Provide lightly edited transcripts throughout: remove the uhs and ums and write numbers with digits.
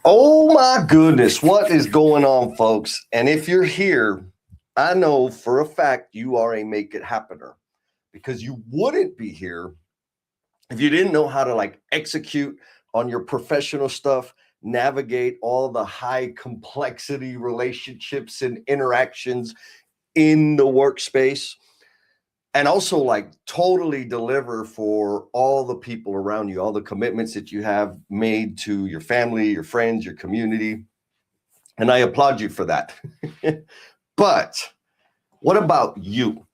Oh my goodness, what is going on, folks? And if you're here, I know for a fact you are a make it happener because you wouldn't be here if you didn't know how to execute on your professional stuff, navigate all the high complexity relationships and interactions in the workspace, and also totally deliver for all the people around you, all the commitments that you have made to your family, your friends, your community. And I applaud you for that. But what about you?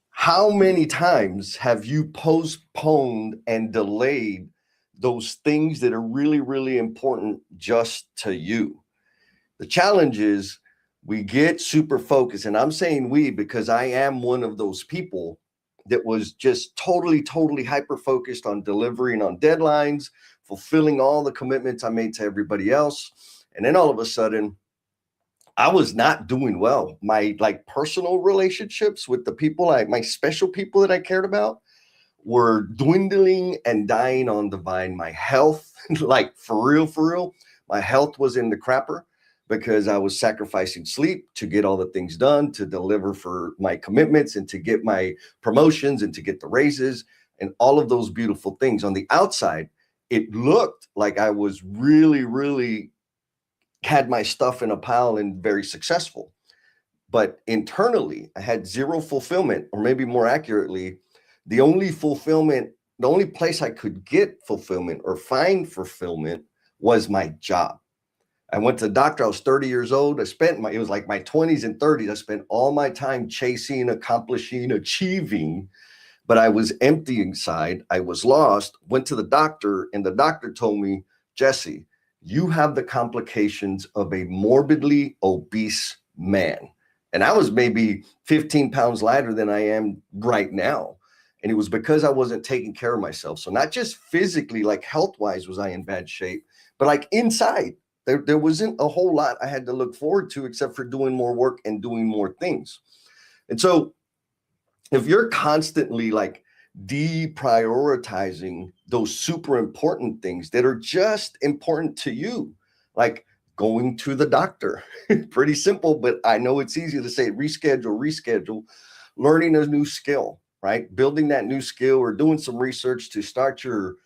How many times have you postponed and delayed those things that are really, really important just to you? The challenge is we get super focused, and I'm saying we because I am one of those people that was just totally, totally hyper focused on delivering on deadlines, fulfilling all the commitments I made to everybody else. And then all of a sudden, I was not doing well. My personal relationships with the people, my special people that I cared about, were dwindling and dying on the vine. My health, for real, my health was in the crapper because I was sacrificing sleep to get all the things done, to deliver for my commitments and to get my promotions and to get the raises and all of those beautiful things. On the outside, it looked like I was really, really had my stuff in a pile and very successful. But internally, I had zero fulfillment, or maybe more accurately, the only fulfillment, the only place I could get fulfillment or find fulfillment was my job. I went to the doctor. I was 30 years old. It was like my 20s and 30s. I spent all my time chasing, accomplishing, achieving, but I was empty inside. I was lost, went to the doctor, and the doctor told me, Jesse, you have the complications of a morbidly obese man. And I was maybe 15 pounds lighter than I am right now. And it was because I wasn't taking care of myself. So not just physically, health-wise was I in bad shape, but inside, there wasn't a whole lot I had to look forward to except for doing more work and doing more things. And so if you're constantly deprioritizing those super important things that are just important to you, like going to the doctor, pretty simple, but I know it's easy to say reschedule, learning a new skill, right? Building that new skill or doing some research to start your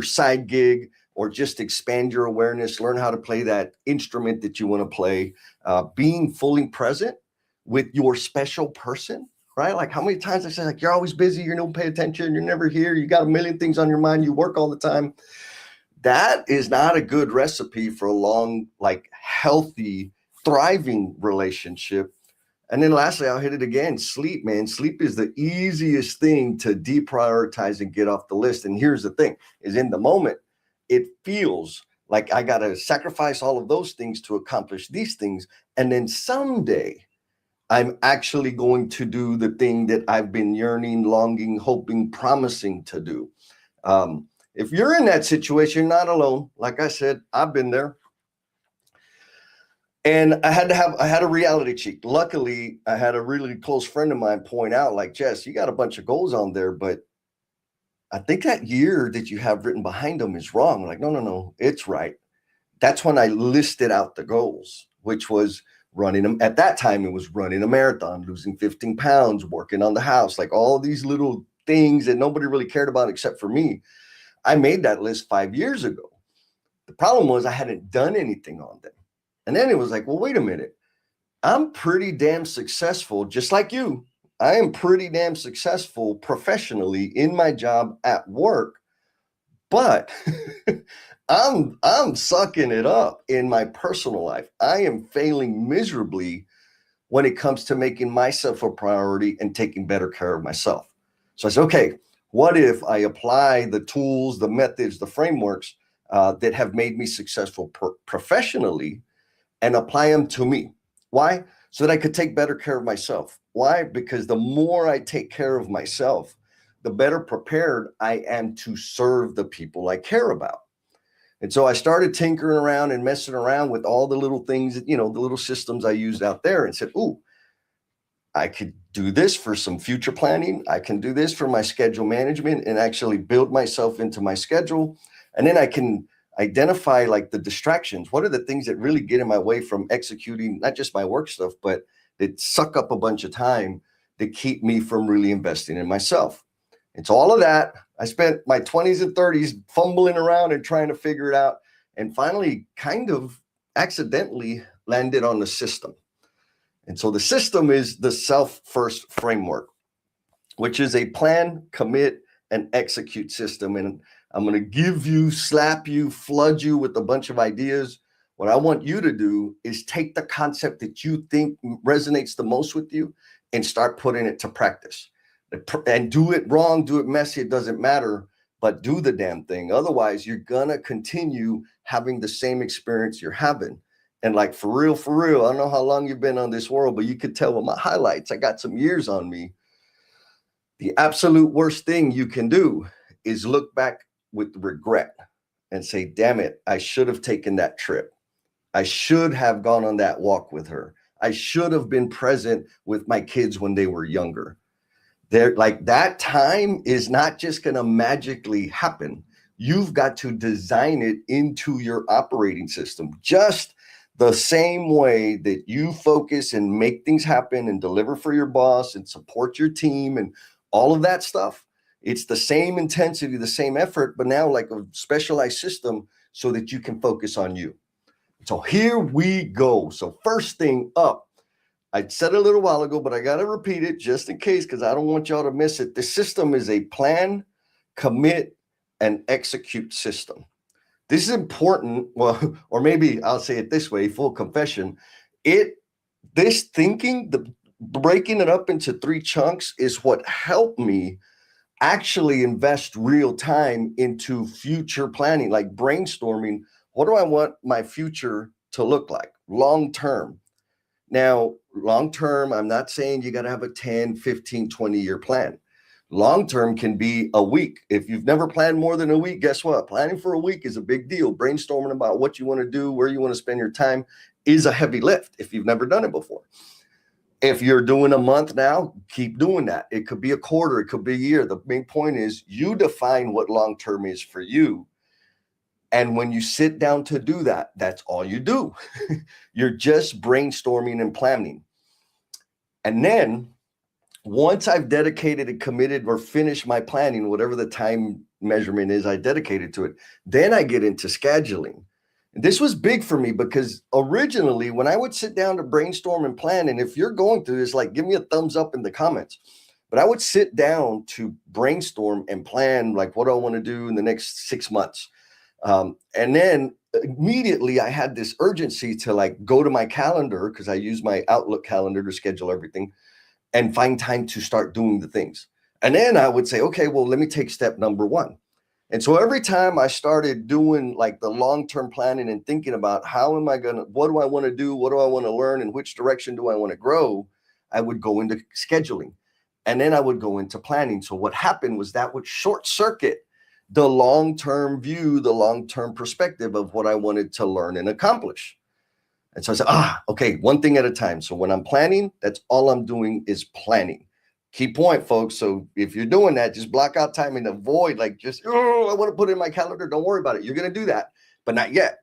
side gig or just expand your awareness, learn how to play that instrument that you want to play, being fully present with your special person, right? Like how many times I say, you're always busy, you don't pay attention, you're never here, you got a million things on your mind, you work all the time. That is not a good recipe for a long, healthy, thriving relationship. And then lastly, I'll hit it again. Sleep, man. Sleep is the easiest thing to deprioritize and get off the list. And here's the thing, is in the moment, it feels like I got to sacrifice all of those things to accomplish these things. And then someday I'm actually going to do the thing that I've been yearning, longing, hoping, promising to do. If you're in that situation, you're not alone. Like I said, I've been there. And I had a reality check. Luckily, I had a really close friend of mine point out, Jess, you got a bunch of goals on there, but I think that year that you have written behind them is wrong. No, it's right. That's when I listed out the goals, which was running them. At that time, it was running a marathon, losing 15 pounds, working on the house, all these little things that nobody really cared about except for me. I made that list 5 years ago. The problem was I hadn't done anything on them. And then it was well, wait a minute. I'm pretty damn successful, just like you. I am pretty damn successful professionally in my job at work, but I'm sucking it up in my personal life. I am failing miserably when it comes to making myself a priority and taking better care of myself. So I said, okay, what if I apply the tools, the methods, the frameworks that have made me successful professionally and apply them to me? Why? So that I could take better care of myself. Why? Because the more I take care of myself, the better prepared I am to serve the people I care about. And so I started tinkering around and messing around with all the little things, the little systems I used out there, and said, ooh, I could do this for some future planning. I can do this for my schedule management and actually build myself into my schedule. And then I can identify like the distractions. What are the things that really get in my way from executing not just my work stuff, but that suck up a bunch of time that keep me from really investing in myself? And so all of that, I spent my 20s and 30s fumbling around and trying to figure it out, and finally kind of accidentally landed on the system. And so the system is the self first framework, which is a plan, commit, and execute system. And I'm going to give you, slap you, flood you with a bunch of ideas. What I want you to do is take the concept that you think resonates the most with you and start putting it to practice. And do it wrong, do it messy, it doesn't matter, but do the damn thing. Otherwise, you're going to continue having the same experience you're having. And like, for real, I don't know how long you've been on this world, but you could tell with my highlights, I got some years on me. The absolute worst thing you can do is look back with regret and say, damn it, I should have taken that trip. I should have gone on that walk with her. I should have been present with my kids when they were younger. They're like, that time is not just going to magically happen. You've got to design it into your operating system, just the same way that you focus and make things happen and deliver for your boss and support your team and all of that stuff. It's the same intensity, the same effort, but now like a specialized system so that you can focus on you. So here we go. So first thing up, I said a little while ago, but I got to repeat it just in case, because I don't want y'all to miss it. The system is a plan, commit, and execute system. This is important. Well, or maybe I'll say it this way, full confession. This thinking, the breaking it up into 3 chunks is what helped me actually invest real time into future planning, like brainstorming. What do I want my future to look like long term? Now, long term, I'm not saying you got to have a 10, 15, 20-year plan. Long term can be a week. If you've never planned more than a week, guess what? Planning for a week is a big deal. Brainstorming about what you want to do, where you want to spend your time is a heavy lift if you've never done it before. If you're doing a month now, keep doing that. It could be a quarter, it could be a year. The main point is you define what long term is for you. And when you sit down to do that, that's all you do. You're just brainstorming and planning. And then once I've dedicated and committed or finished my planning, whatever the time measurement is I dedicated to it, then I get into scheduling. And this was big for me because originally when I would sit down to brainstorm and plan, and if you're going through this, like, give me a thumbs up in the comments. But I would sit down to brainstorm and plan, like, what do I want to do in the next 6 months? And then immediately I had this urgency to like go to my calendar, because I use my Outlook calendar to schedule everything, and find time to start doing the things. And then I would say, okay, well, let me take step number 1. And so every time I started doing like the long-term planning and thinking about what do I want to do? What do I want to learn? And which direction do I want to grow? I would go into scheduling, and then I would go into planning. So what happened was that would short circuit the long-term view, the long-term perspective of what I wanted to learn and accomplish. And so I said, okay, one thing at a time. So when I'm planning, that's all I'm doing is planning. Key point, folks. So if you're doing that, just block out time and avoid like just, I want to put it in my calendar. Don't worry about it. You're going to do that, but not yet.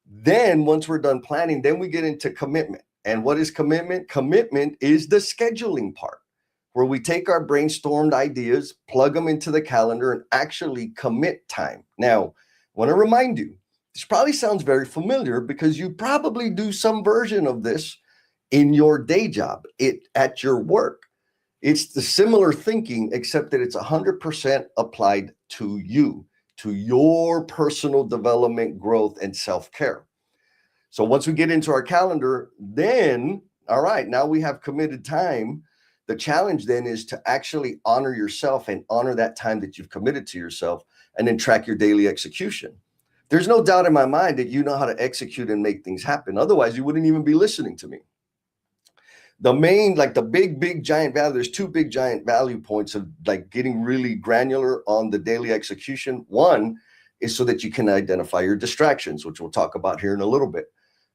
Then once we're done planning, then we get into commitment. And what is commitment? Commitment is the scheduling part, where we take our brainstormed ideas, plug them into the calendar, and actually commit time. Now, I want to remind you, this probably sounds very familiar because you probably do some version of this in your day job, at your work. It's the similar thinking, except that it's 100% applied to you, to your personal development, growth, and self-care. So once we get into our calendar, then, all right, now we have committed time. The challenge then is to actually honor yourself and honor that time that you've committed to yourself, and then track your daily execution. There's no doubt in my mind that you know how to execute and make things happen. Otherwise, you wouldn't even be listening to me. The main, like the big giant value, there's 2 big giant value points of like getting really granular on the daily execution. One is so that you can identify your distractions, which we'll talk about here in a little bit.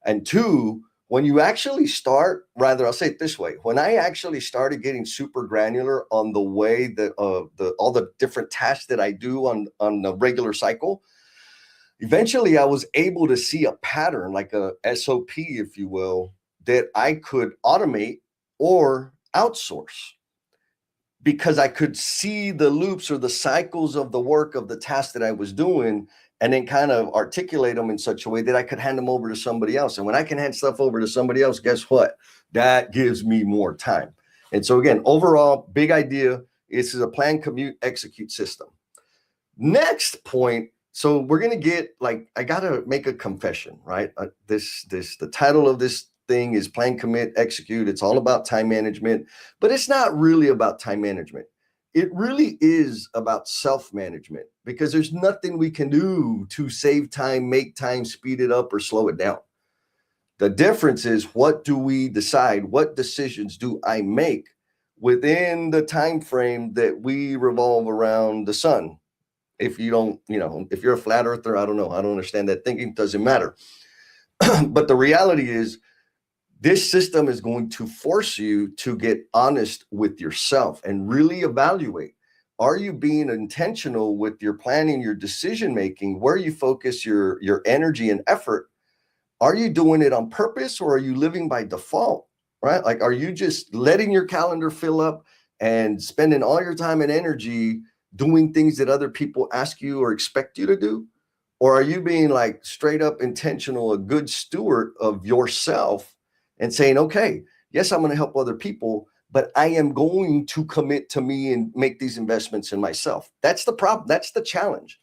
And 2, when you actually start, I'll say it this way. When I actually started getting super granular on the way that all the different tasks that I do on the regular cycle, Eventually, I was able to see a pattern, like a SOP, if you will, that I could automate or outsource because I could see the loops or the cycles of the work of the task that I was doing and then kind of articulate them in such a way that I could hand them over to somebody else. And when I can hand stuff over to somebody else, guess what? That gives me more time. And so again, overall, big idea. This is a plan, commute, execute system. Next point. So we're gonna get like I gotta make a confession, right? The title of this thing is plan, commit, execute. It's all about time management, but it's not really about time management. It really is about self-management because there's nothing we can do to save time, make time, speed it up, or slow it down. The difference is what do we decide? What decisions do I make within the time frame that we revolve around the sun? If you don't, if you're a flat earther, I don't know. I don't understand that thinking. Doesn't matter. But the reality is, this system is going to force you to get honest with yourself and really evaluate. Are you being intentional with your planning, your decision making, where you focus your energy and effort? Are you doing it on purpose or are you living by default? Right? Like, are you just letting your calendar fill up and spending all your time and energy doing things that other people ask you or expect you to do? Or are you being like straight up intentional, a good steward of yourself and saying, okay, yes, I'm going to help other people, but I am going to commit to me and make these investments in myself. That's the problem. That's the challenge.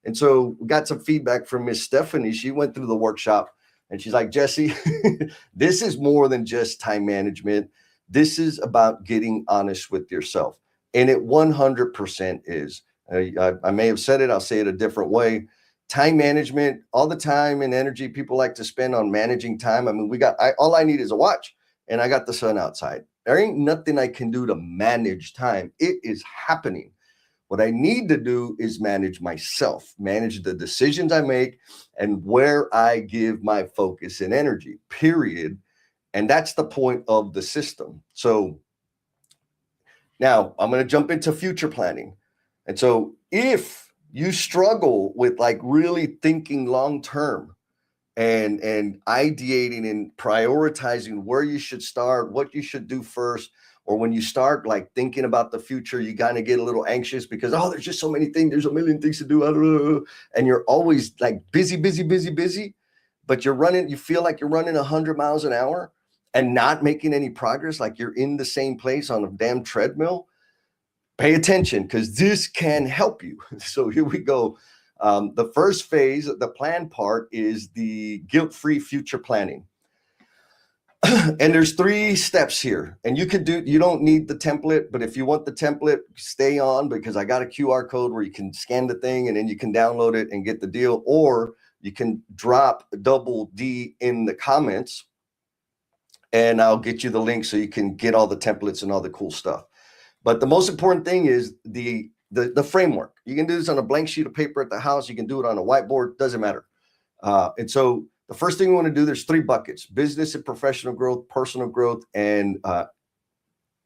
And so we got some feedback from Miss Stephanie. She went through the workshop and she's like, Jesse, this is more than just time management. This is about getting honest with yourself. And it 100% is. I may have said it, I'll say it a different way. Time management, all the time and energy people like to spend on managing time. I mean, all I need is a watch and I got the sun outside. There ain't nothing I can do to manage time. It is happening. What I need to do is manage myself, manage the decisions I make and where I give my focus and energy, period. And that's the point of the system. So now I'm going to jump into future planning. And so if you struggle with like really thinking long term and ideating and prioritizing where you should start, what you should do first, or when you start like thinking about the future, you kind of get a little anxious because, oh, there's just so many things, there's a million things to do, and you're always like busy, but you feel like you're running 100 miles an hour and not making any progress, like you're in the same place on a damn treadmill. Pay attention because this can help you. So here we go. The first phase, the plan part, is the guilt-free future planning. And there's 3 steps here. And you don't need the template, but if you want the template, stay on because I got a QR code where you can scan the thing and then you can download it and get the deal. Or you can drop double D in the comments and I'll get you the link so you can get all the templates and all the cool stuff. But the most important thing is the framework. You can do this on a blank sheet of paper at the house. You can do it on a whiteboard. Doesn't matter. And so the first thing we want to do, there's 3 buckets: business and professional growth, personal growth, and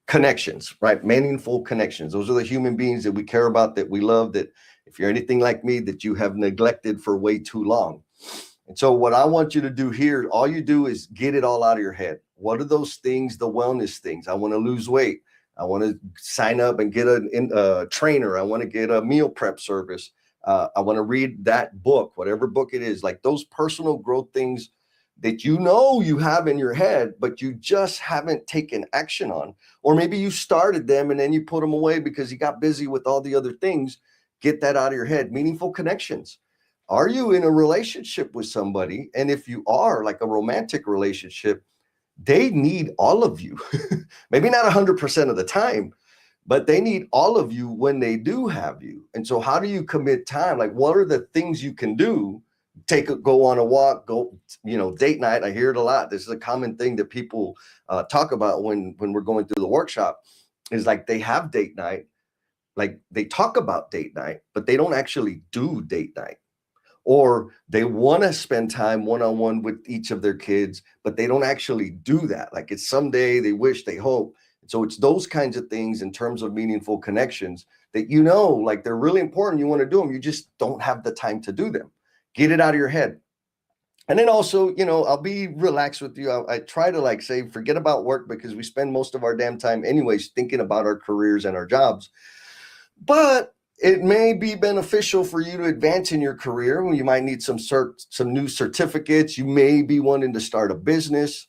connections, right? Meaningful connections. Those are the human beings that we care about, that we love, that if you're anything like me, that you have neglected for way too long. And so what I want you to do here, all you do is get it all out of your head. What are those things, the wellness things? I want to lose weight. I want to sign up and get a trainer. I want to get a meal prep service. I want to read that book, whatever book it is, like those personal growth things that you have in your head, but you just haven't taken action on. Or maybe you started them and then you put them away because you got busy with all the other things. Get that out of your head. Meaningful connections. Are you in a relationship with somebody? And if you are, like a romantic relationship, they need all of you. Maybe not 100% of the time, but they need all of you when they do have you. And so how do you commit time? Like, what are the things you can do? Go on a walk, date night. I hear it a lot. This is a common thing that people talk about when we're going through the workshop, is like they have date night. Like they talk about date night, but they don't actually do date night. Or they want to spend time one-on-one with each of their kids, but they don't actually do that. Like it's someday, they wish, they hope. So it's those kinds of things in terms of meaningful connections that like they're really important. You want to do them. You just don't have the time to do them. Get it out of your head. And then also, I'll be relaxed with you. I try to like say, forget about work because we spend most of our damn time anyways thinking about our careers and our jobs. But it may be beneficial for you to advance in your career. You might need some new certificates. You may be wanting to start a business.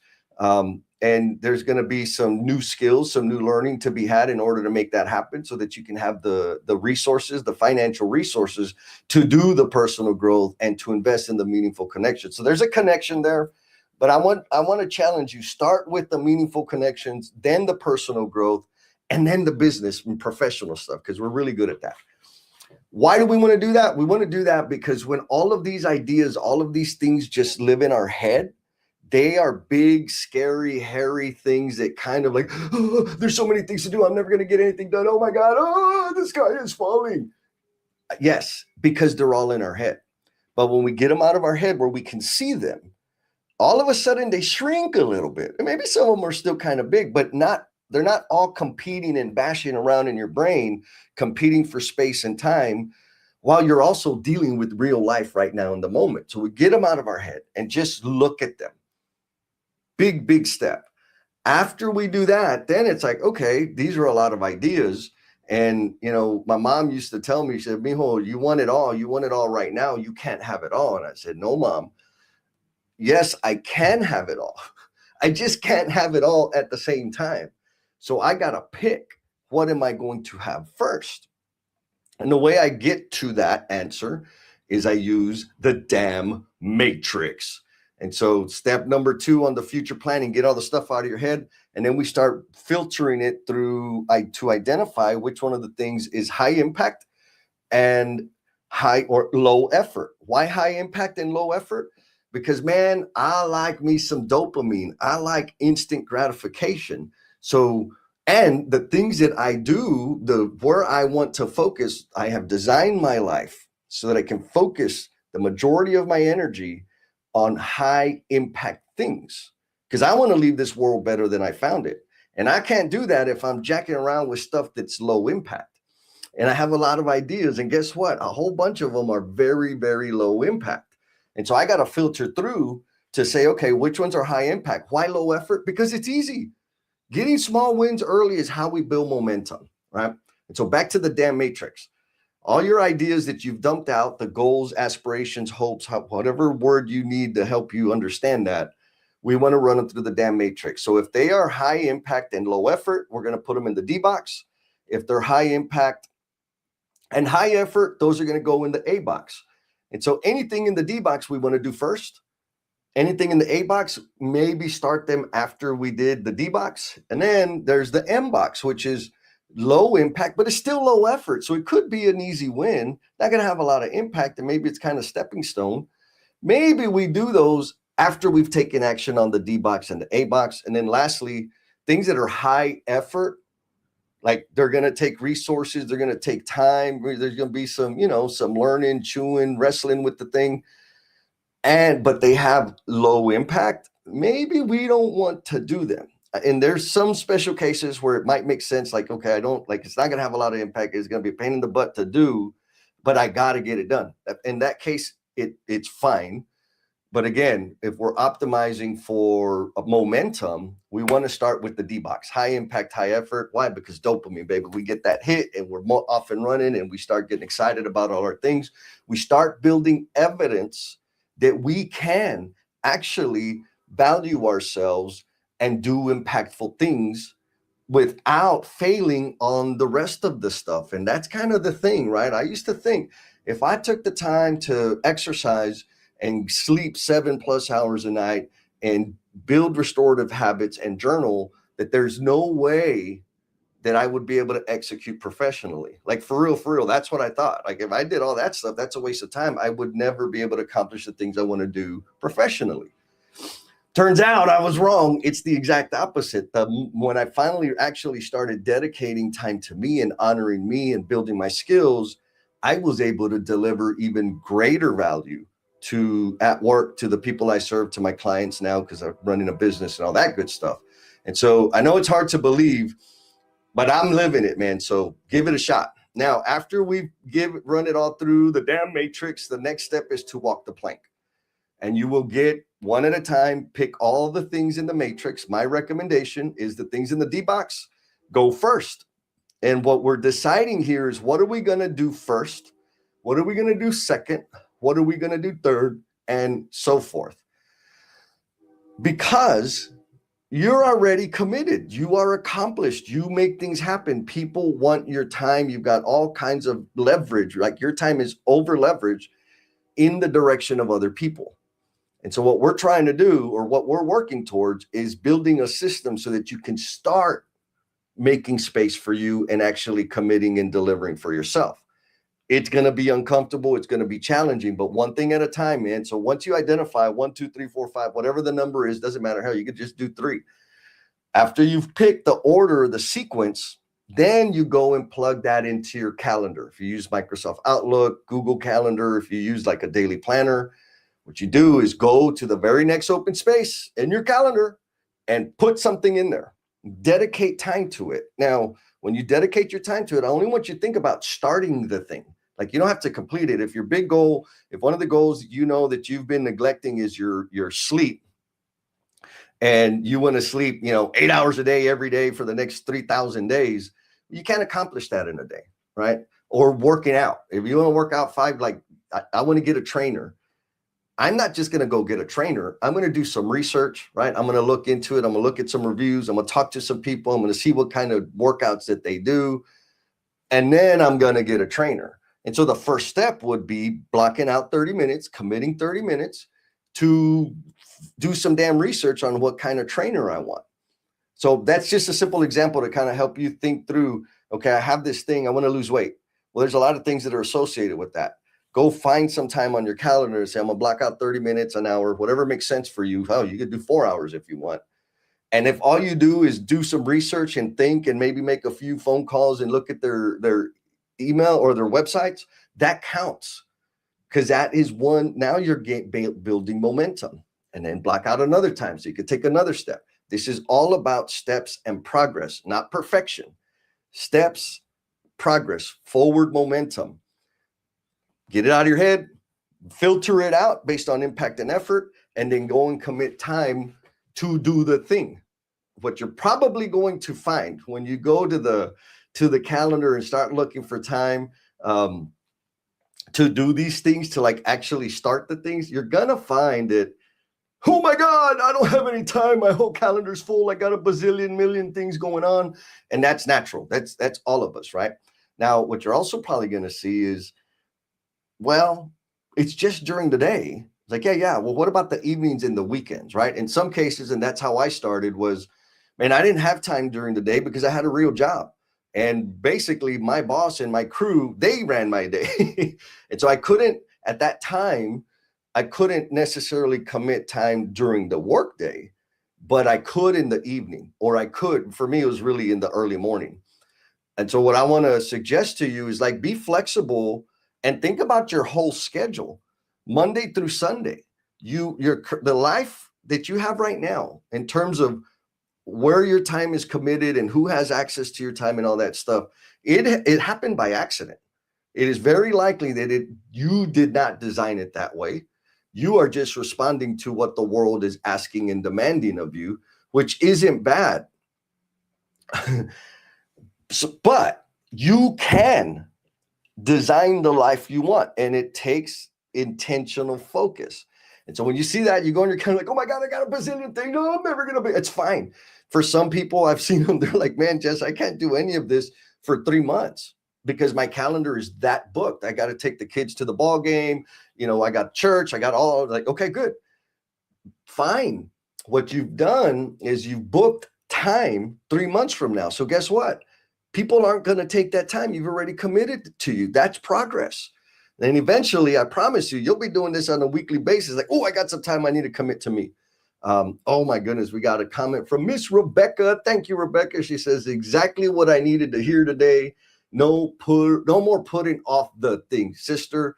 And there's going to be some new skills, some new learning to be had in order to make that happen so that you can have the resources, the financial resources to do the personal growth and to invest in the meaningful connection. So there's a connection there, but I want to challenge you. Start with the meaningful connections, then the personal growth, and then the business and professional stuff, because we're really good at that. Why do we want to do that? We want to do that because when all of these ideas, all of these things just live in our head, they are big, scary, hairy things that kind of like, oh, there's so many things to do. I'm never going to get anything done. Oh my God. Oh, the sky is falling. Yes, because they're all in our head. But when we get them out of our head where we can see them, all of a sudden they shrink a little bit. And maybe some of them are still kind of big, but they're not all competing and bashing around in your brain, competing for space and time, while you're also dealing with real life right now in the moment. So we get them out of our head and just look at them. Big, big step. After we do that, then it's like, okay, these are a lot of ideas. And, my mom used to tell me, she said, Mijo, you want it all right now. You can't have it all. And I said, no, Mom. Yes, I can have it all. I just can't have it all at the same time. So I got to pick, what am I going to have first? And the way I get to that answer is I use the damn matrix. And so step number 2 on the future planning, get all the stuff out of your head. And then we start filtering it through to identify which one of the things is high impact and high or low effort. Why high impact and low effort? Because, man, I like me some dopamine. I like instant gratification. So, and the things that I do, where I want to focus, I have designed my life so that I can focus the majority of my energy on high impact things, because I want to leave this world better than I found it. And I can't do that if I'm jacking around with stuff that's low impact. And I have a lot of ideas, and guess what? A whole bunch of them are very, very low impact. And so I got to filter through to say, okay, which ones are high impact? Why low effort? Because it's easy. Getting small wins early is how we build momentum, right? And so back to the damn matrix. All your ideas that you've dumped out, the goals, aspirations, hopes, whatever word you need to help you understand that, we want to run them through the damn matrix. So if they are high impact and low effort, we're going to put them in the D box. If they're high impact and high effort, those are going to go in the A box. And so anything in the D box we want to do first. Anything in the A box, maybe start them after we did the D box. And then there's the M box, which is low impact, but it's still low effort. So it could be an easy win. Not going to have a lot of impact, and maybe it's kind of stepping stone. Maybe we do those after we've taken action on the D box and the A box. And then lastly, things that are high effort, like they're going to take resources, they're going to take time. There's going to be some, some learning, chewing, wrestling with the thing. But they have low impact. Maybe we don't want to do them. And there's some special cases where it might make sense. Like, okay, it's not going to have a lot of impact. It's going to be a pain in the butt to do, but I got to get it done. In that case, it's fine. But again, if we're optimizing for momentum, we want to start with the D box, high impact, high effort. Why? Because dopamine, baby, we get that hit and we're more off and running and we start getting excited about all our things. We start building evidence that we can actually value ourselves and do impactful things without failing on the rest of the stuff. And that's kind of the thing, right? I used to think if I took the time to exercise and sleep 7+ hours a night and build restorative habits and journal, that there's no way that I would be able to execute professionally. Like for real, that's what I thought. Like if I did all that stuff, that's a waste of time. I would never be able to accomplish the things I want to do professionally. Turns out I was wrong. It's the exact opposite. When I finally actually started dedicating time to me and honoring me and building my skills, I was able to deliver even greater value at work, to the people I serve, to my clients now, because I'm running a business and all that good stuff. And so I know it's hard to believe, but I'm living it, man. So give it a shot. Now, after we run it all through the damn matrix, the next step is to walk the plank. And you will get one at a time, pick all the things in the matrix. My recommendation is the things in the D box go first. And what we're deciding here is, what are we going to do first? What are we going to do second? What are we going to do third? And so forth. Because you're already committed. You are accomplished. You make things happen. People want your time. You've got all kinds of leverage. Like, your time is over leveraged in the direction of other people. And so what we're trying to do, or what we're working towards, is building a system so that you can start making space for you and actually committing and delivering for yourself. It's going to be uncomfortable. It's going to be challenging, but one thing at a time, man. So once you identify 1, 2, 3, 4, 5, whatever the number is, doesn't matter how, you could just do 3. After you've picked the order, the sequence, then you go and plug that into your calendar. If you use Microsoft Outlook, Google Calendar, if you use like a daily planner, what you do is go to the very next open space in your calendar and put something in there. Dedicate time to it. Now, when you dedicate your time to it, I only want you to think about starting the thing. Like, you don't have to complete it. If your big goal, if one of the goals you know that you've been neglecting is your sleep, and you want to sleep, 8 hours a day every day for the next 3,000 days, you can't accomplish that in a day, right? Or working out. If you want to work out 5, like I want to get a trainer. I'm not just going to go get a trainer. I'm going to do some research, right? I'm going to look into it. I'm going to look at some reviews. I'm going to talk to some people. I'm going to see what kind of workouts that they do. And then I'm going to get a trainer. And so the first step would be blocking out 30 minutes, committing 30 minutes to do some damn research on what kind of trainer I want. So that's just a simple example to kind of help you think through, okay, I have this thing, I want to lose weight. Well, there's a lot of things that are associated with that. Go find some time on your calendar and say, I'm going to block out 30 minutes, an hour, whatever makes sense for you. Oh, you could do 4 hours if you want. And if all you do is do some research and think and maybe make a few phone calls and look at their email or their websites, that counts. Because that is one, now you're building momentum. And then block out another time so you could take another step. This is all about steps and progress, not perfection. Steps, progress, forward momentum. Get it out of your head, filter it out based on impact and effort, and then go and commit time to do the thing. What you're probably going to find when you go to the calendar and start looking for time to do these things, to like actually start the things, you're gonna find that, oh my God, I don't have any time. My whole calendar's full. I got a bazillion million things going on. And that's natural. That's all of us, right? Now, what you're also probably going to see is, well, it's just during the day. It's like, yeah. Well, what about the evenings and the weekends, right? In some cases, and that's how I started, was, man, I didn't have time during the day because I had a real job. And basically my boss and my crew, they ran my day. And so I couldn't, at that time, I couldn't necessarily commit time during the workday, but I could in the evening, or I could, for me, it was really in the early morning. And so what I want to suggest to you is, like, be flexible and think about your whole schedule, Monday through Sunday. The life that you have right now, in terms of where your time is committed and who has access to your time and all that stuff, it happened by accident. It is very likely that you did not design it that way. You are just responding to what the world is asking and demanding of you, which isn't bad. But you can design the life you want, and it takes intentional focus. And so when you see that, you go and you're kind of like, oh my God, I got a bazillion things. No, I'm never going to be. It's fine. For some people, I've seen them, they're like, man, Jess, I can't do any of this for 3 months because my calendar is that booked. I got to take the kids to the ball game. I got church. I got all, like, okay, good. Fine. What you've done is you've booked time 3 months from now. So guess what? People aren't going to take that time. You've already committed to you. That's progress. And eventually, I promise you, you'll be doing this on a weekly basis. Like, oh, I got some time I need to commit to me. Oh my goodness, we got a comment from Miss Rebecca. Thank you, Rebecca. She says, exactly what I needed to hear today. No more putting off the thing. Sister,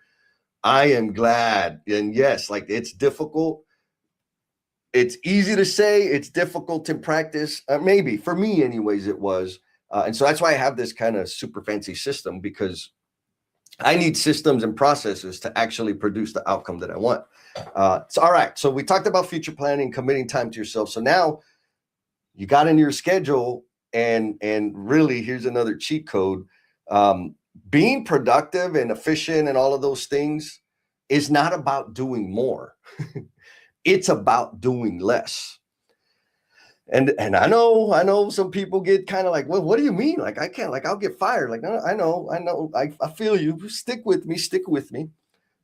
I am glad. And yes, like, it's difficult. It's easy to say, it's difficult in practice. Maybe for me anyways, it was. And so that's why I have this kind of super fancy system, because I need systems and processes to actually produce the outcome that I want. So, all right. So we talked about future planning, committing time to yourself. So now you got into your schedule, and really, here's another cheat code. Being productive and efficient and all of those things is not about doing more. It's about doing less. And I know some people get kind of like, well, what do you mean? Like, I can't, like, I'll get fired. Like, no, I know, I feel you. Stick with me.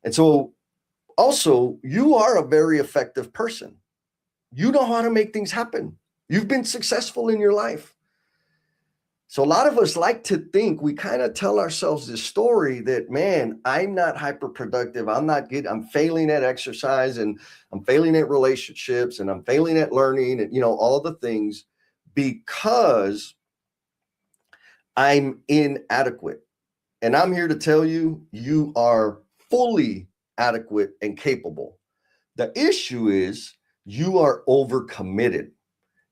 And so also, you are a very effective person. You know how to make things happen. You've been successful in your life. So a lot of us like to think, we kind of tell ourselves this story that, man, I'm not hyper productive. I'm failing at exercise, and I'm failing at relationships, and I'm failing at learning, and, all the things, because I'm inadequate. And I'm here to tell you, you are fully adequate and capable. The issue is you are overcommitted,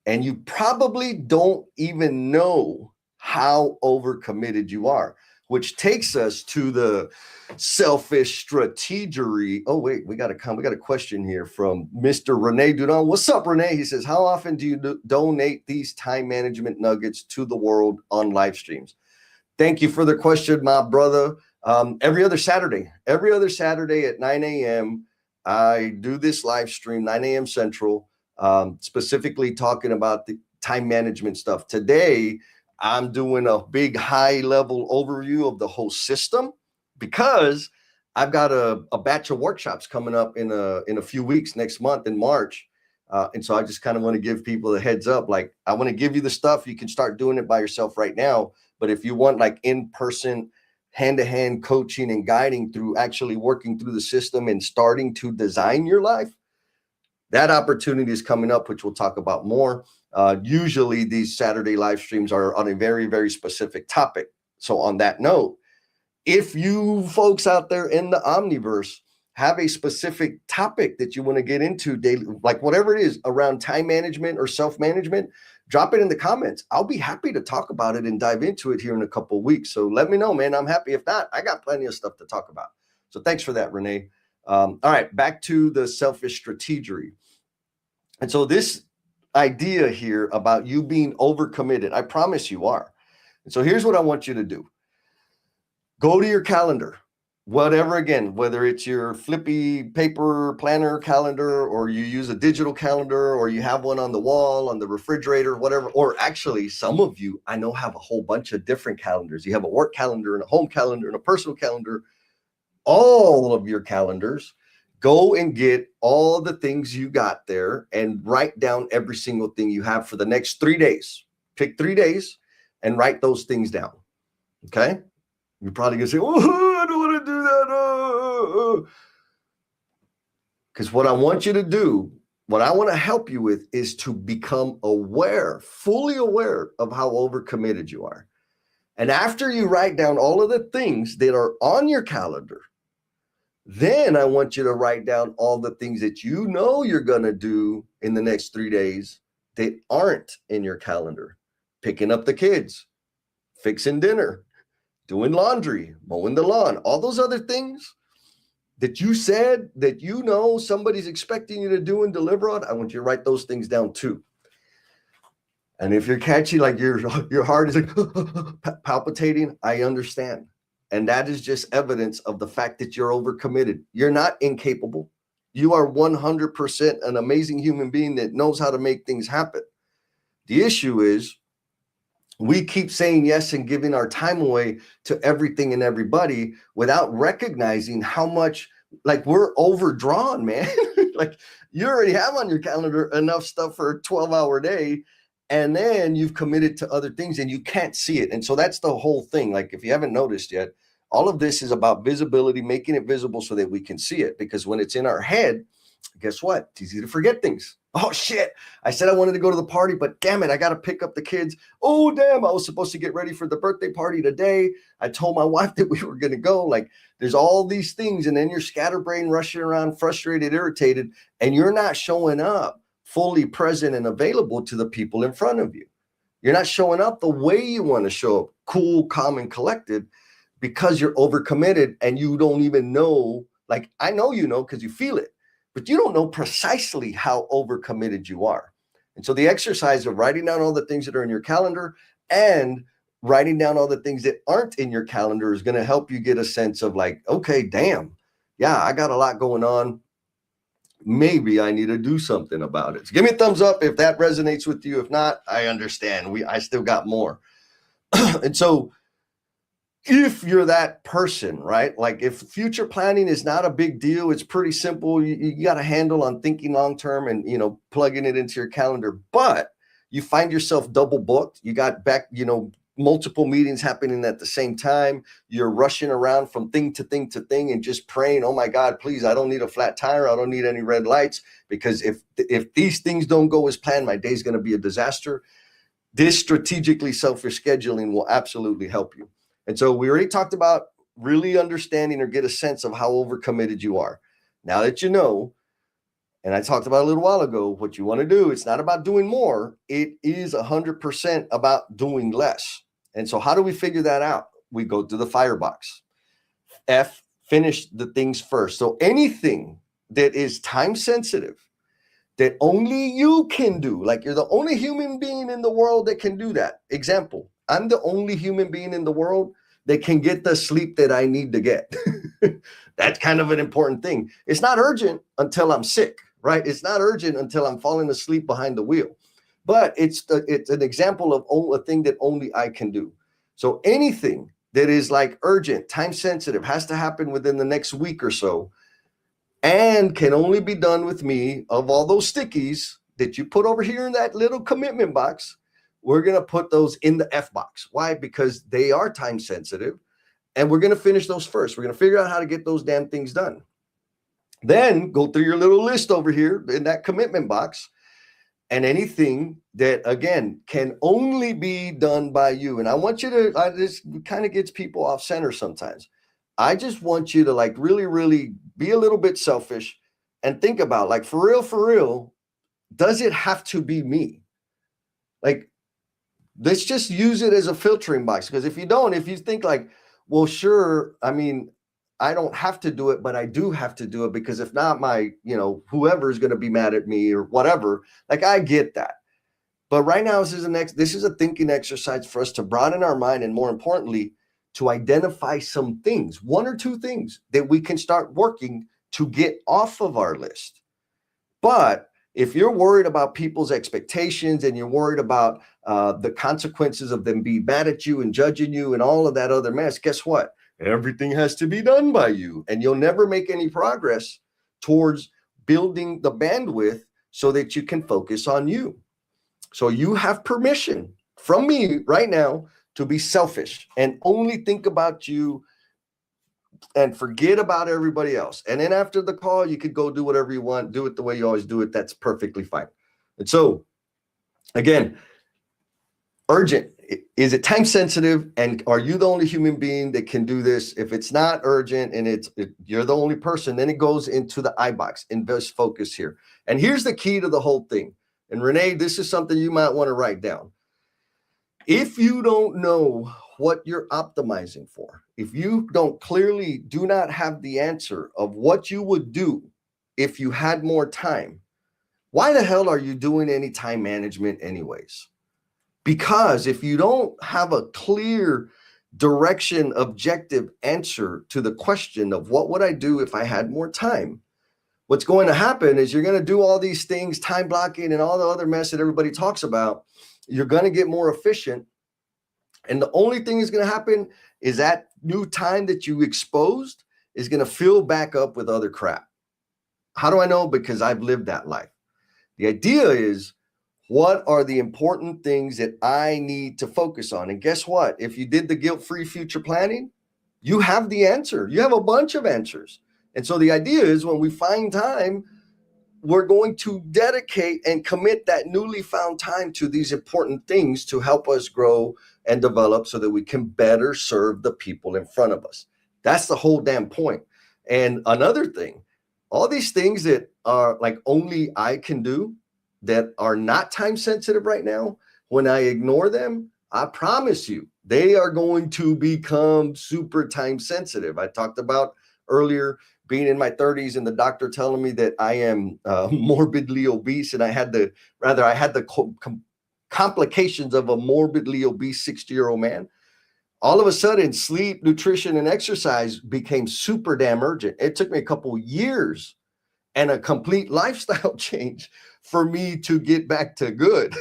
and you probably don't even know how overcommitted you are, which takes us to the selfish strategery. Oh, wait, we got a question here from Mr. Rene Dudon. What's up, Rene? He says, how often do you donate these time management nuggets to the world on live streams? Thank you for the question, my brother. Every other Saturday at 9 a.m., I do this live stream, 9 a.m. Central, specifically talking about the time management stuff. Today, I'm doing a big high level overview of the whole system, because I've got a batch of workshops coming up in a few weeks, next month in March. And so I just kind of want to give people a heads up. Like, I want to give you the stuff. You can start doing it by yourself right now. But if you want like in-person, hand-to-hand coaching and guiding through actually working through the system and starting to design your life, that opportunity is coming up, which we'll talk about more. Usually these Saturday live streams are on a very, very specific topic. So on that note, if you folks out there in the Omniverse have a specific topic that you want to get into daily, like whatever it is around time management or self-management, drop it in the comments. I'll be happy to talk about it and dive into it here in a couple of weeks. So let me know, man. I'm happy. If not, I got plenty of stuff to talk about. So thanks for that, Renee. All right, back to the selfish strategery. And so this idea here about you being overcommitted, I promise you are. And so here's what I want you to do. Go to your calendar, whatever, again, whether it's your flippy paper planner calendar, or you use a digital calendar, or you have one on the wall, on the refrigerator, whatever. Or actually, some of you I know have a whole bunch of different calendars. You have a work calendar and a home calendar and a personal calendar. All of your calendars, go and get all the things you got there and write down every single thing you have for the next 3 days. Pick 3 days and write those things down. Okay? You're probably gonna say, oh, I don't want to do that. Because what I want you to do, what I want to help you with, is to become aware, fully aware of how overcommitted you are. And after you write down all of the things that are on your calendar, then I want you to write down all the things that you know you're going to do in the next 3 days that aren't in your calendar. Picking up the kids, fixing dinner, doing laundry, mowing the lawn, all those other things that you said that you know somebody's expecting you to do and deliver on. I want you to write those things down too. And if you're catchy, like your heart is like palpitating, I understand. And that is just evidence of the fact that you're overcommitted. You're not incapable. You are 100% an amazing human being that knows how to make things happen. The issue is we keep saying yes and giving our time away to everything and everybody without recognizing how much, like, we're overdrawn, man. Like, you already have on your calendar enough stuff for a 12-hour day, and then you've committed to other things and you can't see it. And so that's the whole thing. Like, if you haven't noticed yet, all of this is about visibility, making it visible so that we can see it. Because when it's in our head, guess what? It's easy to forget things. Oh, shit. I said I wanted to go to the party, but damn it, I got to pick up the kids. Oh, damn. I was supposed to get ready for the birthday party today. I told my wife that we were going to go. Like, there's all these things. And then you're scatterbrained, rushing around, frustrated, irritated, and you're not showing up fully present and available to the people in front of you. You're not showing up the way you want to show up, cool, calm, and collected, because you're overcommitted and you don't even know. Like, I know you know because you feel it, but you don't know precisely how overcommitted you are. And so the exercise of writing down all the things that are in your calendar and writing down all the things that aren't in your calendar is going to help you get a sense of like, okay, damn, yeah, I got a lot going on. Maybe I need to do something about it. So give me a thumbs up if that resonates with you. If not, I understand. I still got more. And so if you're that person, right? Like if future planning is not a big deal, it's pretty simple. You got a handle on thinking long term and, plugging it into your calendar, but you find yourself double booked. You got multiple meetings happening at the same time. You're rushing around from thing to thing to thing and just praying, oh my God, please, I don't need a flat tire. I don't need any red lights, because if these things don't go as planned, my day's going to be a disaster. This strategically selfish scheduling will absolutely help you. And so we already talked about really understanding or get a sense of how overcommitted you are. Now that you know, and I talked about a little while ago, what you want to do, it's not about doing more. It is 100% about doing less. And so how do we figure that out? We go to the firebox. F, finish the things first. So anything that is time sensitive, that only you can do, like you're the only human being in the world that can do that. Example, I'm the only human being in the world that can get the sleep that I need to get. That's kind of an important thing. It's not urgent until I'm sick, right? It's not urgent until I'm falling asleep behind the wheel. But it's an example of a thing that only I can do. So anything that is like urgent, time sensitive, has to happen within the next week or so, and can only be done with me. Of all those stickies that you put over here in that little commitment box, we're going to put those in the F box. Why? Because they are time sensitive, and we're going to finish those first. We're going to figure out how to get those damn things done. Then go through your little list over here in that commitment box, and anything that, again, can only be done by you. And I want you to, this kind of gets people off center sometimes. I just want you to like really, really be a little bit selfish and think about, like, for real, does it have to be me? Like, let's just use it as a filtering box. Because if you think like, well, sure, I mean, I don't have to do it, but I do have to do it, because if not, my, whoever is going to be mad at me or whatever. Like, I get that. But right now, this is a thinking exercise for us to broaden our mind, and more importantly, to identify some things, one or two things that we can start working to get off of our list. But if you're worried about people's expectations, and you're worried about the consequences of them being mad at you and judging you and all of that other mess, guess what? Everything has to be done by you, and you'll never make any progress towards building the bandwidth so that you can focus on you. So you have permission from me right now to be selfish and only think about you and forget about everybody else. And then after the call, you could go do whatever you want, do it the way you always do it. That's perfectly fine. And so, again, urgent. Is it time sensitive? And are you the only human being that can do this? If it's not urgent and you're the only person, then it goes into the I box. Invest focus here. And here's the key to the whole thing. And Renee, this is something you might want to write down. If you don't know what you're optimizing for, if you do not have the answer of what you would do if you had more time, why the hell are you doing any time management anyways? Because if you don't have a clear direction, objective answer to the question of what would I do if I had more time, what's going to happen is you're going to do all these things, time blocking and all the other mess that everybody talks about. You're going to get more efficient. And the only thing that's going to happen is that new time that you exposed is going to fill back up with other crap. How do I know? Because I've lived that life. The idea is, what are the important things that I need to focus on? And guess what? If you did the guilt-free future planning, you have the answer. You have a bunch of answers. And so the idea is, when we find time, we're going to dedicate and commit that newly found time to these important things to help us grow and develop so that we can better serve the people in front of us. That's the whole damn point. And another thing, all these things that are like only I can do, that are not time sensitive right now, When I ignore them, I promise you, they are going to become super time sensitive. I talked about earlier being in my 30s and the doctor telling me that I am morbidly obese, and I had the complications of a morbidly obese 60-year-old man. All of a sudden, sleep, nutrition, and exercise became super damn urgent. It took me a couple years and a complete lifestyle change for me to get back to good.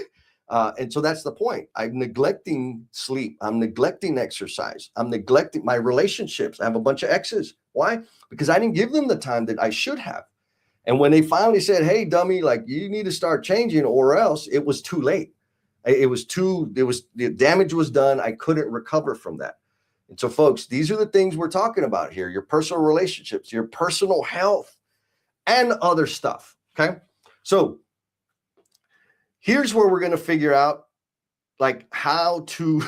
And so that's the point. I'm neglecting sleep. I'm neglecting exercise. I'm neglecting my relationships. I have a bunch of exes. Why? Because I didn't give them the time that I should have. And when they finally said, hey, dummy, like you need to start changing or else, it was too late. The damage was done. I couldn't recover from that. And so, folks, these are the things we're talking about here: your personal relationships, your personal health, and other stuff. Okay. So here's where we're going to figure out like how to,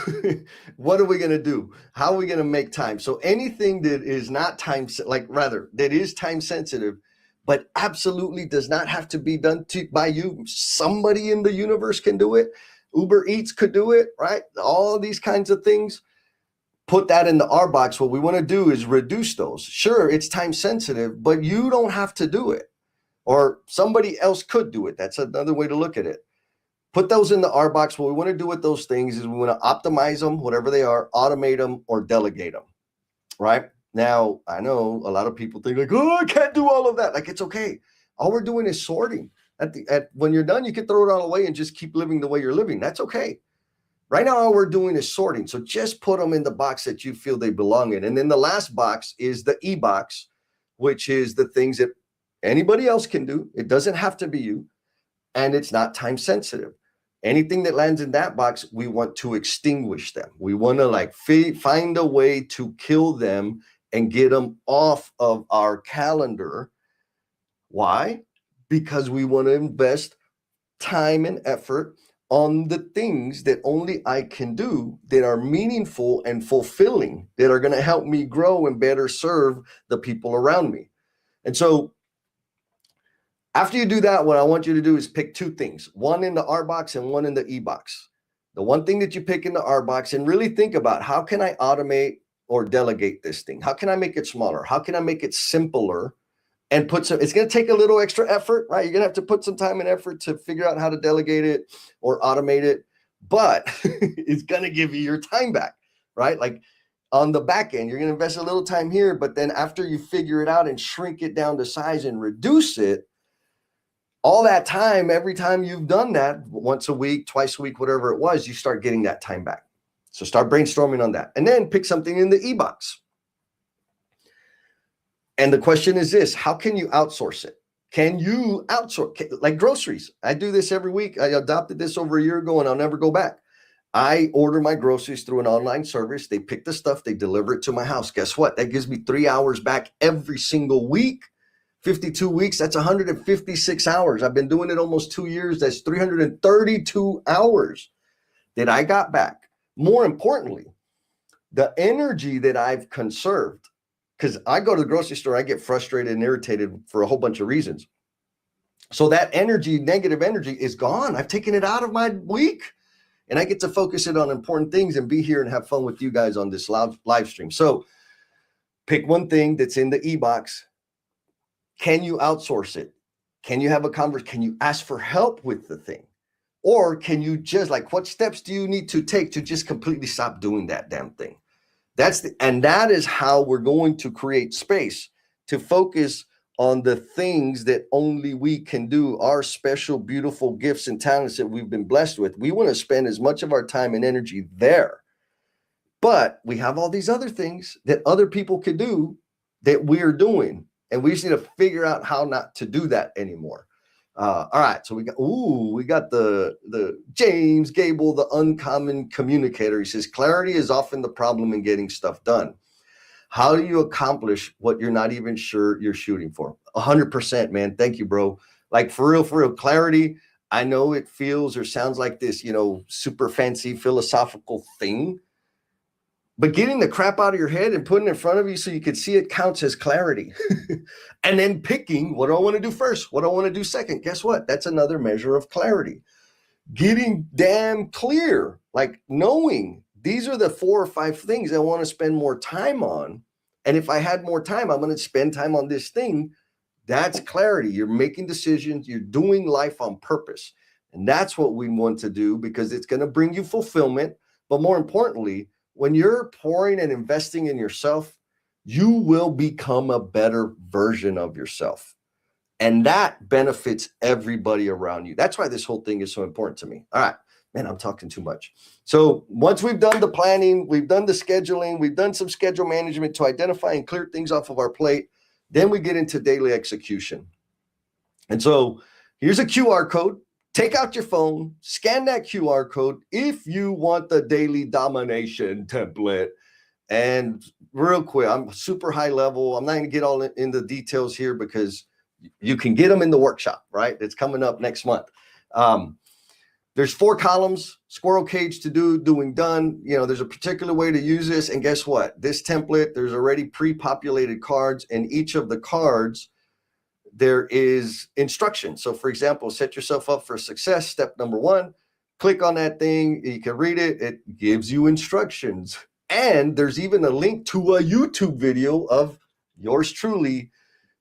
what are we going to do? How are we going to make time? So anything that is not that is time sensitive, but absolutely does not have to be done by you. Somebody in the universe can do it. Uber Eats could do it, right? All these kinds of things. Put that in the R box. What we want to do is reduce those. Sure, it's time sensitive, but you don't have to do it. Or somebody else could do it. That's another way to look at it. Put those in the R box. What we want to do with those things is we want to optimize them, whatever they are, automate them, or delegate them, right? Now, I know a lot of people think like, oh, I can't do all of that. Like, it's okay. All we're doing is sorting. When you're done, you can throw it all away and just keep living the way you're living. That's okay. Right now, all we're doing is sorting. So just put them in the box that you feel they belong in. And then the last box is the E box, which is the things that anybody else can do. It doesn't have to be you. And it's not time sensitive. Anything that lands in that box, we want to extinguish them. We want to find a way to kill them and get them off of our calendar. Why? Because we want to invest time and effort on the things that only I can do that are meaningful and fulfilling, that are going to help me grow and better serve the people around me. And so after you do that, what I want you to do is pick two things, one in the R box and one in the E box. The one thing that you pick in the R box, and really think about, how can I automate or delegate this thing? How can I make it smaller? How can I make it simpler? And it's going to take a little extra effort, right? You're going to have to put some time and effort to figure out how to delegate it or automate it, but it's going to give you your time back, right? Like on the back end, you're going to invest a little time here, but then after you figure it out and shrink it down to size and reduce it, all that time, every time you've done that, once a week, twice a week, whatever it was, you start getting that time back. So start brainstorming on that. And then pick something in the E box. And the question is this: how can you outsource it? Can you outsource, like groceries? I do this every week. I adopted this over a year ago and I'll never go back. I order my groceries through an online service. They pick the stuff, they deliver it to my house. Guess what? That gives me 3 hours back every single week. 52 weeks, that's 156 hours. I've been doing it almost 2 years. That's 332 hours that I got back. More importantly, the energy that I've conserved, because I go to the grocery store, I get frustrated and irritated for a whole bunch of reasons. So that energy, negative energy, is gone. I've taken it out of my week and I get to focus it on important things and be here and have fun with you guys on this live stream. So pick one thing that's in the E box. Can you outsource it? Can you have a conversation? Can you ask for help with the thing? Or can you just what steps do you need to take to just completely stop doing that damn thing? And that is how we're going to create space to focus on the things that only we can do, our special, beautiful gifts and talents that we've been blessed with. We want to spend as much of our time and energy there. But we have all these other things that other people could do that we're doing. And we just need to figure out how not to do that anymore. All right. So we got the James Gable, the uncommon communicator. He says, clarity is often the problem in getting stuff done. How do you accomplish what you're not even sure you're shooting for? 100%, man. Thank you, bro. Like for real, clarity. I know it feels or sounds like this, super fancy philosophical thing. But getting the crap out of your head and putting it in front of you so you can see it counts as clarity. And then picking what do I want to do first? What do I want to do second? Guess what? That's another measure of clarity. getting damn clear, like knowing these are the 4 or 5 things I want to spend more time on. And if I had more time, I'm going to spend time on this thing. That's clarity. You're making decisions. You're doing life on purpose. And that's what we want to do because it's going to bring you fulfillment. But more importantly, when you're pouring and investing in yourself, you will become a better version of yourself. And that benefits everybody around you. That's why this whole thing is so important to me. All right, man, I'm talking too much. So once we've done the planning, we've done the scheduling, we've done some schedule management to identify and clear things off of our plate, then we get into daily execution. And so here's a QR code. Take out your phone, scan that QR code if you want the daily domination template. And real quick, I'm super high level. I'm not going to get all in the details here because you can get them in the workshop, right? It's coming up next month. There's 4 columns, squirrel cage, to do, doing, done. You know, there's a particular way to use this. And guess what? This template, there's already pre-populated cards, and each of the cards, there is instruction. So for example, set yourself up for success. Step number 1, click on that thing. You can read it. It gives you instructions. And there's even a link to a YouTube video of yours truly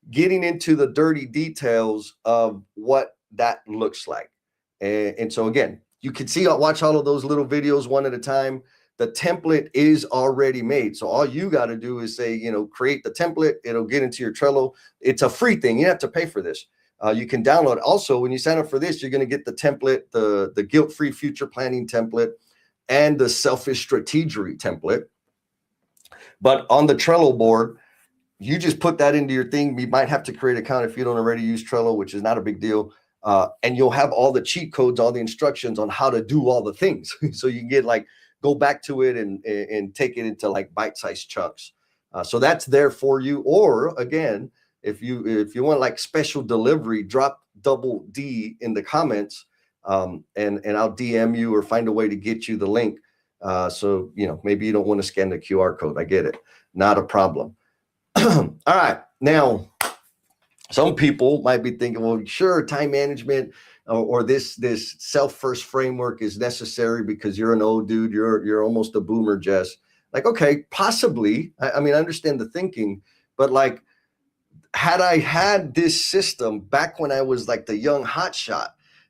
getting into the dirty details of what that looks like. And so again, you can see, watch all of those little videos one at a time. The template is already made. So all you got to do is say, you know, create the template. It'll get into your Trello. It's a free thing. You have to pay for this. You can download. Also, when you sign up for this, you're going to get the template, the guilt-free future planning template, and the selfish strategery template. But on the Trello board, you just put that into your thing. You might have to create an account if you don't already use Trello, which is not a big deal. And you'll have all the cheat codes, all the instructions on how to do all the things. So you can get like, go back to it and take it into like bite-sized chunks. So that's there for you. Or again, if you want like special delivery, drop double D in the comments, and I'll DM you or find a way to get you the link. So, you know, maybe you don't want to scan the QR code. I get it. Not a problem. All right. Now, some people might be thinking, well, sure, time management or this self-first framework is necessary because you're an old dude. You're almost a boomer, Jess. Like, okay, possibly. I mean, I understand the thinking, but like, had I had this system back when I was like the young hotshot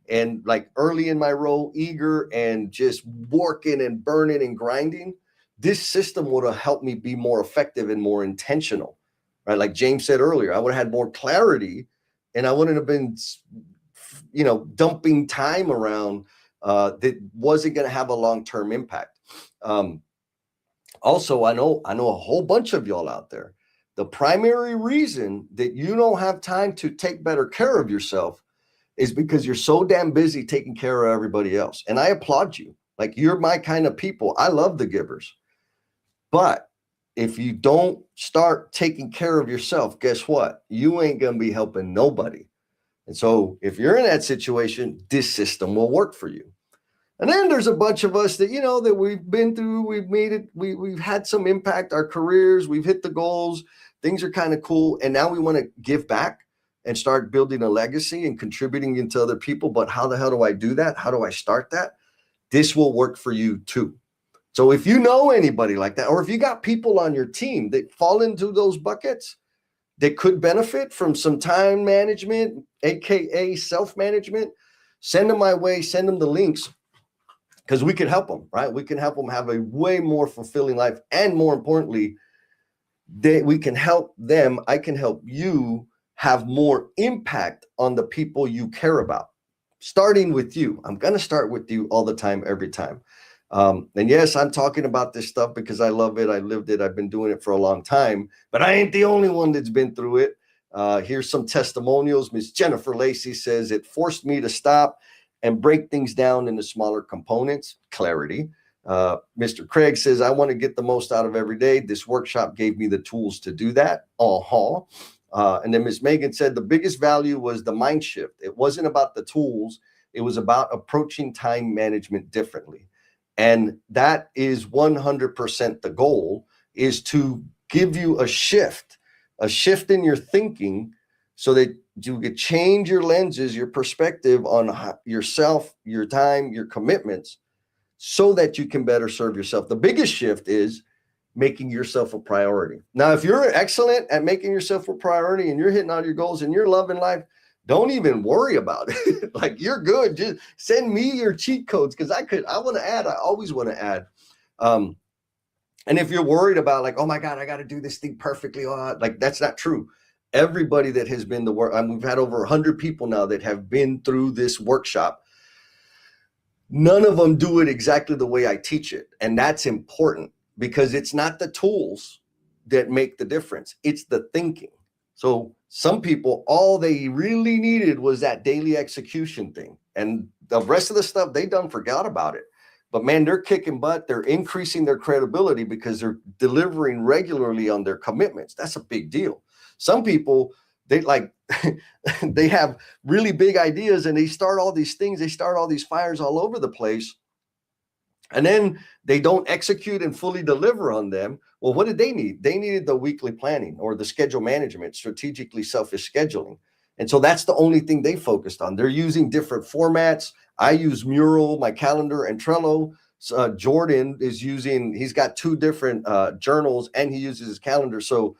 and like early in my role, eager and just working and burning and grinding, this system would have helped me be more effective and more intentional, right? Like James said earlier, I would have had more clarity and I wouldn't have been, you know, dumping time around that wasn't going to have a long-term impact. Also, I know a whole bunch of y'all out there. The primary reason that you don't have time to take better care of yourself is because you're so damn busy taking care of everybody else. And I applaud you. Like, you're my kind of people. I love the givers. But if you don't start taking care of yourself, guess what? You ain't going to be helping nobody. And so if you're in that situation, this system will work for you. And then there's a bunch of us that, you know, that we've been through, we've made it, we've had some impact, our careers, we've hit the goals, things are kind of cool. And now we want to give back and start building a legacy and contributing into other people. But how the hell do I do that? How do I start that? This will work for you too. So if you know anybody like that, or if you got people on your team that fall into those buckets that could benefit from some time management, AKA self-management, send them my way, send them the links. Because we can help them, right? We can help them have a way more fulfilling life. And more importantly, we can help them. I can help you have more impact on the people you care about, starting with you. I'm going to start with you all the time, every time. And yes, I'm talking about this stuff because I love it. I lived it. I've been doing it for a long time, but I ain't the only one that's been through it. Here's some testimonials. Miss Jennifer Lacey says, it forced me to stop and break things down into smaller components. Clarity. Mr. Craig says, I want to get the most out of every day. This workshop gave me the tools to do that. And then Miss Megan said, the biggest value was the mind shift. It wasn't about the tools. It was about approaching time management differently. And that is 100% the goal, is to give you a shift in your thinking so that you could change your lenses, your perspective on yourself, your time, your commitments, so that you can better serve yourself. The biggest shift is making yourself a priority. Now, if you're excellent at making yourself a priority and you're hitting all your goals and you're loving life, don't even worry about it. Like, you're good. Just send me your cheat codes, because I want to add. I always want to add. And if you're worried about, like, oh my God, I got to do this thing perfectly, like, that's not true. Everybody that has been we've had over 100 people now that have been through this workshop. None of them do it exactly the way I teach it. And that's important, because it's not the tools that make the difference. It's the thinking. So some people, all they really needed was that daily execution thing. And the rest of the stuff, they done forgot about it. But man, they're kicking butt. They're increasing their credibility because they're delivering regularly on their commitments. That's a big deal. Some people, they like, they have really big ideas and they start all these things. They start all these fires all over the place. And then they don't execute and fully deliver on them. Well, what did they need? They needed the weekly planning or the schedule management, strategically selfish scheduling. And so that's the only thing they focused on. They're using different formats. I use Mural, my calendar, and Trello. Jordan is he's got 2 different journals, and he uses his calendar. So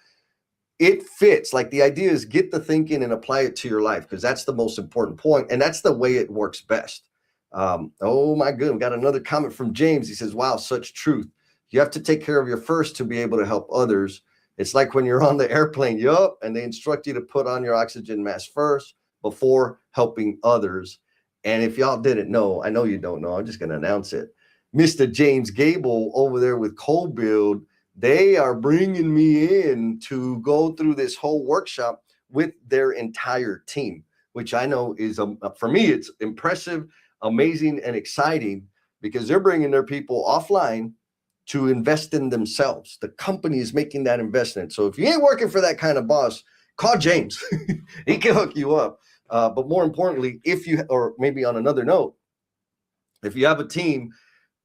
it fits. Like, the idea is get the thinking and apply it to your life, because that's the most important point, and that's the way it works best. Oh my goodness, we got another comment from James. He says, wow, such truth. You have to take care of your first to be able to help others. It's like when you're on the airplane, and they instruct you to put on your oxygen mask first before helping others. And if y'all didn't know, I know you don't know, I'm just going to announce it. Mr. James Gable over there with CoBuild, they are bringing me in to go through this whole workshop with their entire team, which I know is, for me, it's impressive, amazing, and exciting, because they're bringing their people offline to invest in themselves. The company is making that investment. So if you ain't working for that kind of boss, call James. He can hook you up. But more importantly, or maybe on another note, if you have a team,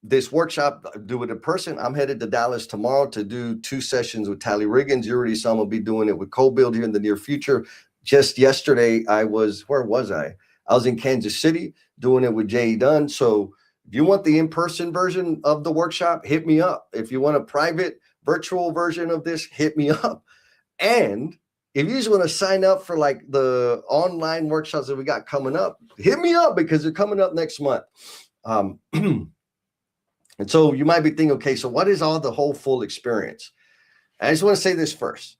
this workshop, do it in person. I'm headed to Dallas tomorrow to do 2 sessions with Tally Riggins. You already saw, I'm gonna be doing it with CoBuild here in the near future. Just yesterday, where was I? I was in Kansas City doing it with Jay Dunn. So if you want the in-person version of the workshop, hit me up. If you want a private virtual version of this, hit me up. And if you just want to sign up for like the online workshops that we got coming up, hit me up, because they're coming up next month. And so you might be thinking, okay, so what is the whole full experience? I just want to say this first.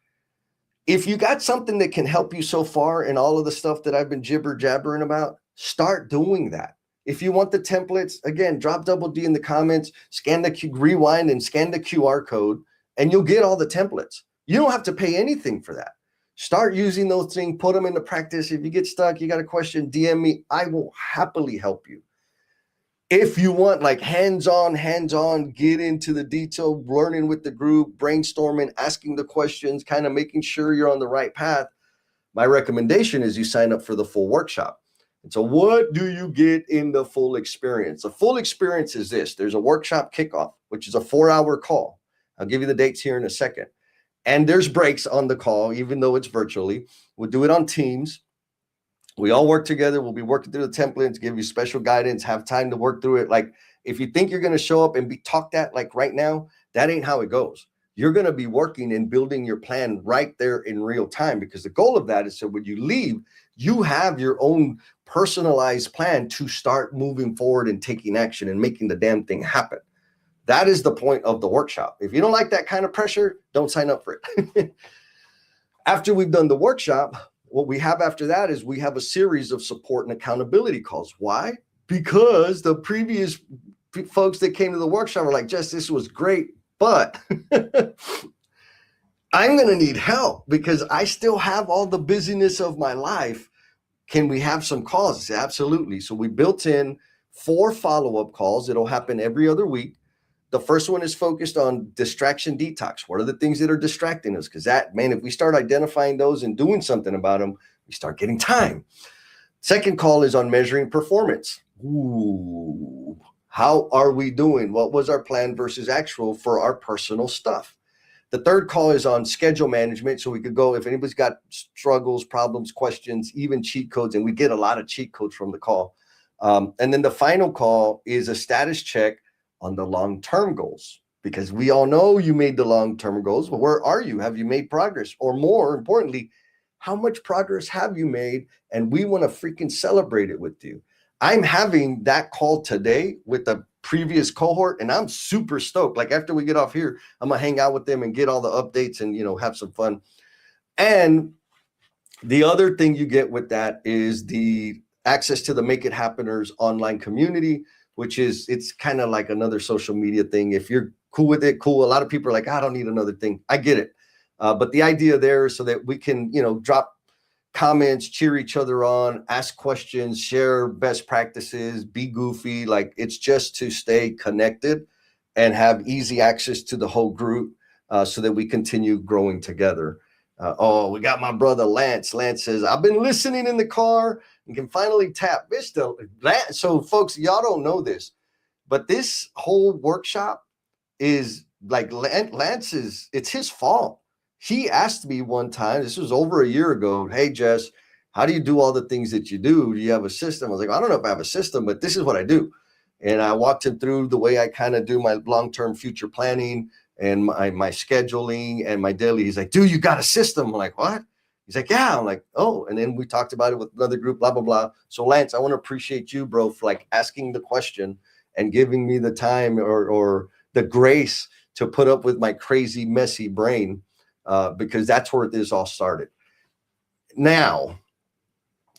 If you got something that can help you so far in all of the stuff that I've been jibber jabbering about, start doing that. If you want the templates, again, drop double D in the comments, rewind and scan the QR code, and you'll get all the templates. You don't have to pay anything for that. Start using those things, put them into practice. If you get stuck, you got a question, DM me. I will happily help you. If you want like hands-on, get into the detail, learning with the group, brainstorming, asking the questions, kind of making sure you're on the right path, my recommendation is you sign up for the full workshop. And so what do you get in the full experience? The full experience is this. There's a workshop kickoff, which is a 4-hour call. I'll give you the dates here in a second. And there's breaks on the call, even though it's virtually. We'll do it on Teams. We all work together. We'll be working through the templates, give you special guidance, have time to work through it. Like, if you think you're going to show up and be talked at like right now, that ain't how it goes. You're going to be working and building your plan right there in real time, because the goal of that is so when you leave, you have your own personalized plan to start moving forward and taking action and making the damn thing happen. That is the point of the workshop. If you don't like that kind of pressure, don't sign up for it. After we've done the workshop, what we have after that is we have a series of support and accountability calls. Why? Because the previous folks that came to the workshop were like, Jess, this was great, but I'm going to need help because I still have all the busyness of my life. Can we have some calls? I said, absolutely. So we built in 4 follow-up calls. It'll happen every other week. The first one is focused on distraction detox. What are the things that are distracting us? Because that, man, if we start identifying those and doing something about them, we start getting time. Second call is on measuring performance. Ooh, how are we doing? What was our plan versus actual for our personal stuff? The third call is on schedule management. So we could go, if anybody's got struggles, problems, questions, even cheat codes, and we get a lot of cheat codes from the call. And then the final call is a status check on the long-term goals, because we all know you made the long-term goals, but where are you? Have you made progress? Or more importantly, how much progress have you made? And we want to freaking celebrate it with you. I'm having that call today with the previous cohort, and I'm super stoked. Like after we get off here, I'm gonna hang out with them and get all the updates and, you know, have some fun. And the other thing you get with that is the access to the Make It Happeners online community, which is, it's kind of like another social media thing. If you're cool with it, cool. A lot of people are like, I don't need another thing. I get it. But the idea there is so that we can, you know, drop comments, cheer each other on, ask questions, share best practices, be goofy. Like, it's just to stay connected and have easy access to the whole group, so that we continue growing together. Oh, we got my brother Lance. Lance says, I've been listening in the car and can finally tap. So folks, y'all don't know this, but this whole workshop is like Lance's, it's his fault. He asked me one time, this was over a year ago, hey, Jess, how do you do all the things that you do? Do you have a system? I was like, I don't know if I have a system, but this is what I do. And I walked him through the way I kind of do my long-term future planning and my scheduling and my daily. He's like, dude, you got a system. I'm like, what? He's like, yeah. I'm like, oh. And then we talked about it with another group, blah, blah, blah. So Lance, I want to appreciate you, bro, for like asking the question and giving me the time or the grace to put up with my crazy, messy brain, because that's where this all started. Now,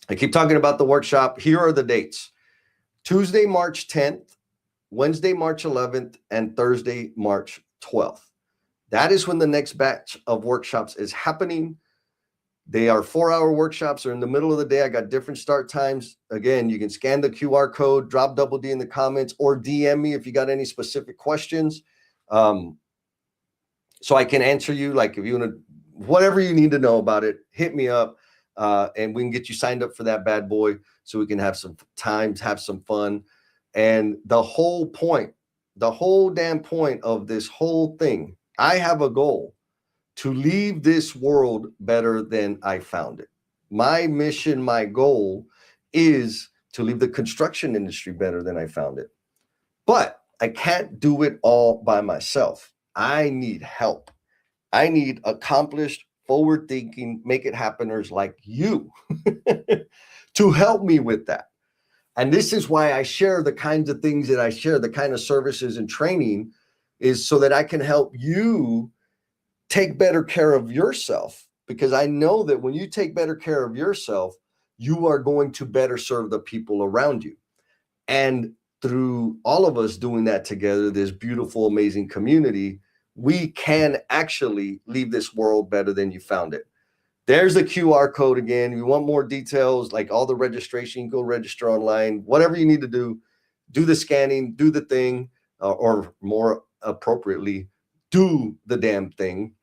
I keep talking about the workshop. Here are the dates: Tuesday, March 10th, Wednesday, March 11th, and Thursday, March 12th. That is when the next batch of workshops is happening. They are 4-hour workshops. They're in the middle of the day. I got different start times. Again, you can scan the QR code, drop Double D in the comments, or DM me if you got any specific questions. So I can answer you. Like if you want to, whatever you need to know about it, hit me up, and we can get you signed up for that bad boy so we can have some times, have some fun. And the whole point, the whole damn point of this whole thing, I have a goal to leave this world better than I found it. My mission, my goal is to leave the construction industry better than I found it. But I can't do it all by myself. I need help. I need accomplished, forward-thinking, make it happeners like you to help me with that. And this is why I share the kinds of things that I share, the kind of services and training, is so that I can help you take better care of yourself. Because I know that when you take better care of yourself, you are going to better serve the people around you. And through all of us doing that together, this beautiful, amazing community, we can actually leave this world better than you found it. There's the QR code again. If you want more details, like all the registration, go register online, whatever you need to do the scanning, do the thing, or more appropriately, do the damn thing.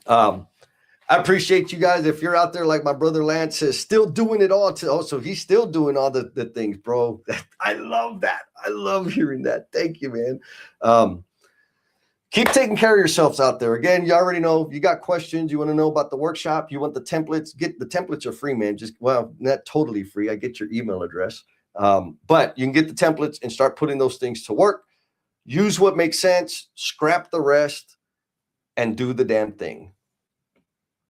I appreciate you guys. If you're out there, like my brother Lance is still doing it all. Also, he's still doing all the things, bro. I love that. I love hearing that. Thank you, man. Keep taking care of yourselves out there. Again, you already know, if you got questions, you want to know about the workshop, you want the templates, get the templates are free, man. Just, well, not totally free. I get your email address. But you can get the templates and start putting those things to work. Use what makes sense, scrap the rest, and do the damn thing.